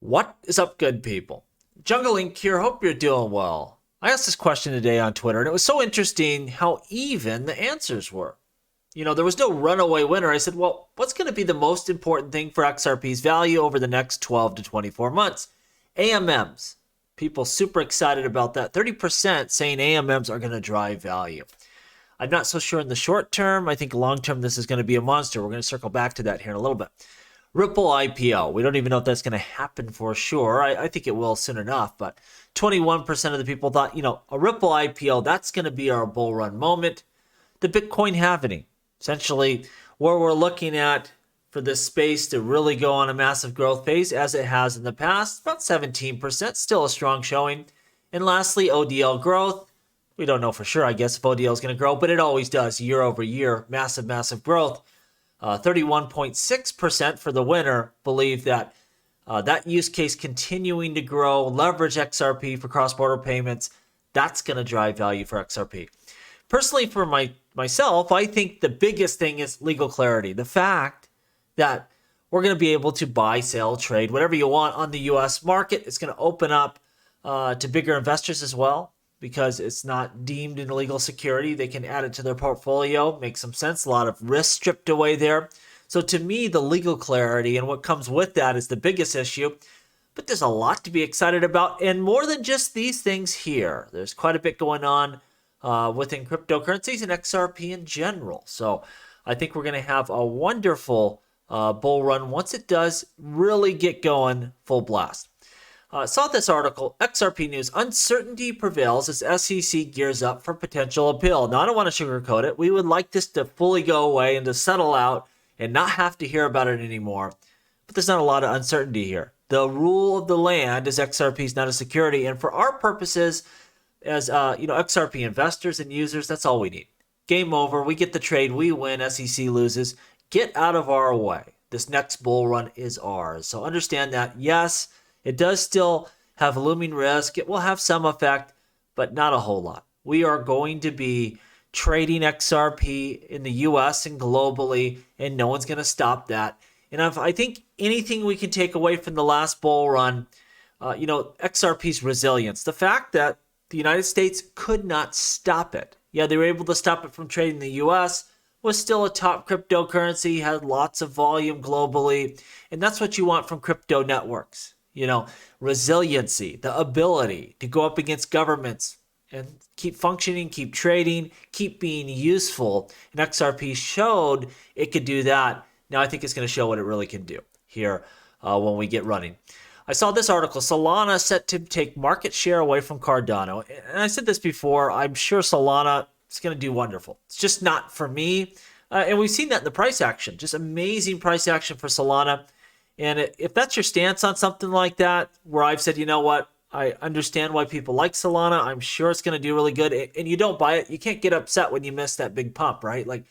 What is up, good people? Jungle Inc. here. Hope you're doing well. I asked this question today on Twitter, and it was so interesting how even the answers were. There was no runaway winner. I said, well, what's going to be the most important thing for XRP's value over the next 12 to 24 months? AMMs. People super excited about that. 30% saying AMMs are going to drive value. I'm not so sure in the short term. I think long term, this is going to be a monster. We're going to circle back to that here in a little bit. Ripple IPO. We don't even know if that's going to happen for sure. I think it will soon enough, but 21% of the people thought, a Ripple IPO, that's going to be our bull run moment. The Bitcoin halving, essentially where we're looking at for this space to really go on a massive growth phase as it has in the past, about 17%, still a strong showing. And lastly, ODL growth. We don't know for sure, I guess, if ODL is going to grow, but it always does year over year, massive growth. 31.6% for the winner believe that that use case continuing to grow, leverage XRP for cross-border payments, that's going to drive value for XRP. Personally, for myself, I think the biggest thing is legal clarity. The fact that we're going to be able to buy, sell, trade, whatever you want on the U.S. market. It's going to open up to bigger investors as well, because it's not deemed an illegal security. They can add it to their portfolio. Makes some sense. A lot of risk stripped away there. So to me, the legal clarity and what comes with that is the biggest issue. But there's a lot to be excited about, and more than just these things here. There's quite a bit going on within cryptocurrencies and XRP in general. So I think we're going to have a wonderful bull run once it does really get going full blast. Saw this article, XRP News, uncertainty prevails as SEC gears up for potential appeal. Now, I don't want to sugarcoat it. We would like this to fully go away and to settle out and not have to hear about it anymore. But there's not a lot of uncertainty here. The rule of the land is XRP is not a security. And for our purposes, as XRP investors and users, that's all we need. Game over. We get the trade. We win. SEC loses. Get out of our way. This next bull run is ours. So understand that, yes, it does still have looming risk. It will have some effect, but not a whole lot. We are going to be trading XRP in the US and globally, and no one's going to stop that. And I think anything we can take away from the last bull run, XRP's resilience, the fact that the United States could not stop it. Yeah, they were able to stop it from trading in the US, was still a top cryptocurrency, had lots of volume globally, and that's what you want from crypto networks. Resiliency, the ability to go up against governments and keep functioning, keep trading, keep being useful. And XRP showed it could do that. Now I think it's going to show what it really can do here when we get running. I saw this article, Solana set to take market share away from Cardano. And I said this before, I'm sure Solana is going to do wonderful. It's just not for me. And we've seen that in the price action, just amazing price action for Solana. And if that's your stance on something like that, where I've said, you know what, I understand why people like Solana. I'm sure it's going to do really good. And you don't buy it. You can't get upset when you miss that big pump, right? Like,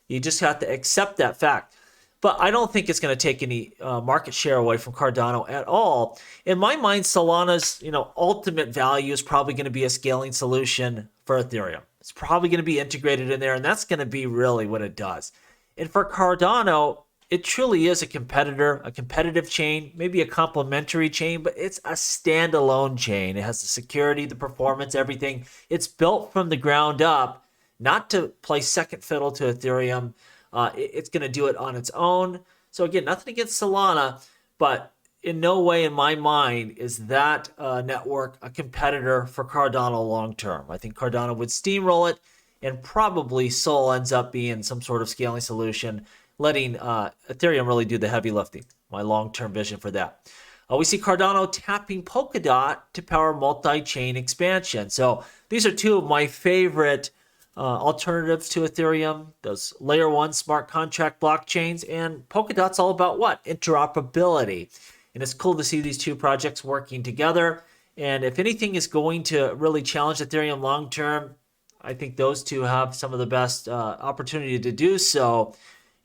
you just have to accept that fact. But I don't think it's going to take any market share away from Cardano at all. In my mind, Solana's ultimate value is probably going to be a scaling solution for Ethereum. It's probably going to be integrated in there, and that's going to be really what it does. And for Cardano, it truly is a competitor, a competitive chain, maybe a complementary chain, but it's a standalone chain. It has the security, the performance, everything. It's built from the ground up, not to play second fiddle to Ethereum. It's going to do it on its own. So again, nothing against Solana, but in no way in my mind is that network a competitor for Cardano long term. I think Cardano would steamroll it, and probably Sol ends up being some sort of scaling solution, letting Ethereum really do the heavy lifting. My long-term vision for that. We see Cardano tapping Polkadot to power multi-chain expansion. So these are two of my favorite alternatives to Ethereum, those layer one smart contract blockchains. And Polkadot's all about what? Interoperability. And it's cool to see these two projects working together. And if anything is going to really challenge Ethereum long-term, I think those two have some of the best opportunity to do so.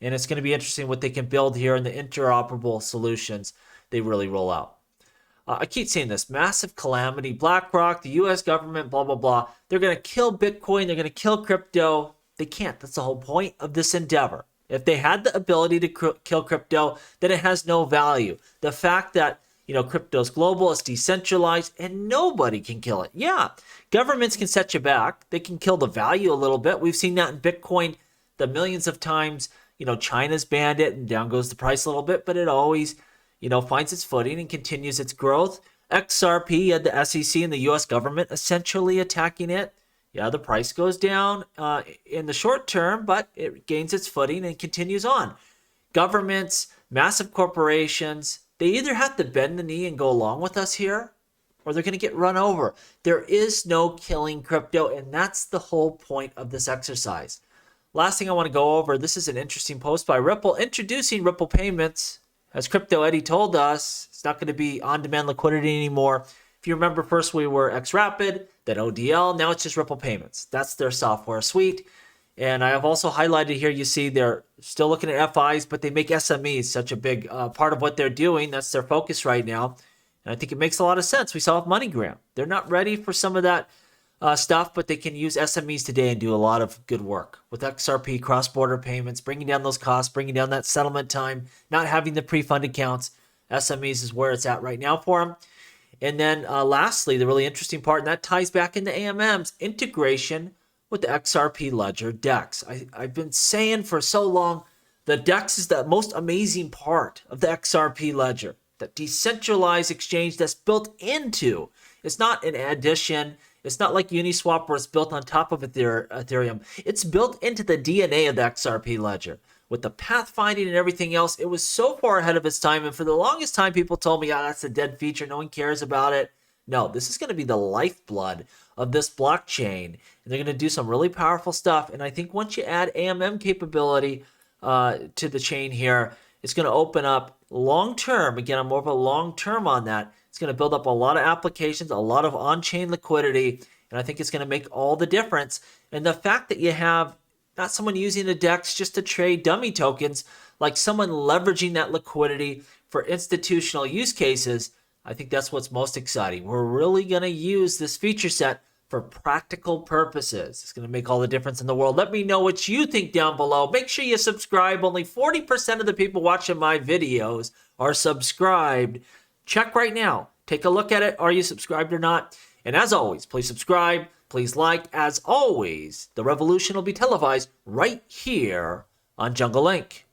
And it's going to be interesting what they can build here and the interoperable solutions they really roll out. I keep saying this, massive calamity, BlackRock, the US government, blah, blah, blah. They're going to kill Bitcoin. They're going to kill crypto. They can't. That's the whole point of this endeavor. If they had the ability to kill crypto, then it has no value. The fact that, crypto's global, it's decentralized, and nobody can kill it. Yeah, governments can set you back. They can kill the value a little bit. We've seen that in Bitcoin the millions of times. China's banned it and down goes the price a little bit, but it always, finds its footing and continues its growth. XRP had the SEC and the US government essentially attacking it. Yeah, the price goes down in the short term, but it gains its footing and continues on. Governments, massive corporations, they either have to bend the knee and go along with us here, or they're going to get run over. There is no killing crypto, and that's the whole point of this exercise. Last thing I want to go over, this is an interesting post by Ripple introducing Ripple payments. As Crypto Eddie told us, it's not going to be on-demand liquidity anymore. If you remember, first we were XRapid, then ODL, now it's just Ripple payments. That's their software suite. And I have also highlighted here, you see they're still looking at FIs, but they make SMEs such a big part of what they're doing. That's their focus right now. And I think it makes a lot of sense. We saw with MoneyGram. They're not ready for some of that stuff, but they can use SMEs today and do a lot of good work with XRP, cross-border payments, bringing down those costs, bringing down that settlement time, not having the pre-fund accounts. SMEs is where it's at right now for them. And then lastly, the really interesting part, and that ties back into AMM's integration with the XRP ledger DEX. I've been saying for so long, the DEX is the most amazing part of the XRP ledger, that decentralized exchange that's built into. It's not an addition. It's not like Uniswap where it's built on top of Ethereum. It's built into the DNA of the XRP ledger. With the pathfinding and everything else, it was so far ahead of its time. And for the longest time, people told me, that's a dead feature. No one cares about it. No, this is going to be the lifeblood of this blockchain. And they're going to do some really powerful stuff. And I think once you add AMM capability to the chain here, it's going to open up long-term. Again, I'm more of a long-term on that. It's going to build up a lot of applications, a lot of on-chain liquidity, and I think it's going to make all the difference. And the fact that you have not someone using the DEX just to trade dummy tokens, like someone leveraging that liquidity for institutional use cases, I think that's what's most exciting. We're really going to use this feature set for practical purposes. It's going to make all the difference in the world. Let me know what you think down below. Make sure you subscribe. Only 40% of the people watching my videos are subscribed. Check right now. Take a look at it. Are you subscribed or not? And as always, please subscribe. Please like. As always, the revolution will be televised right here on Jungle Link.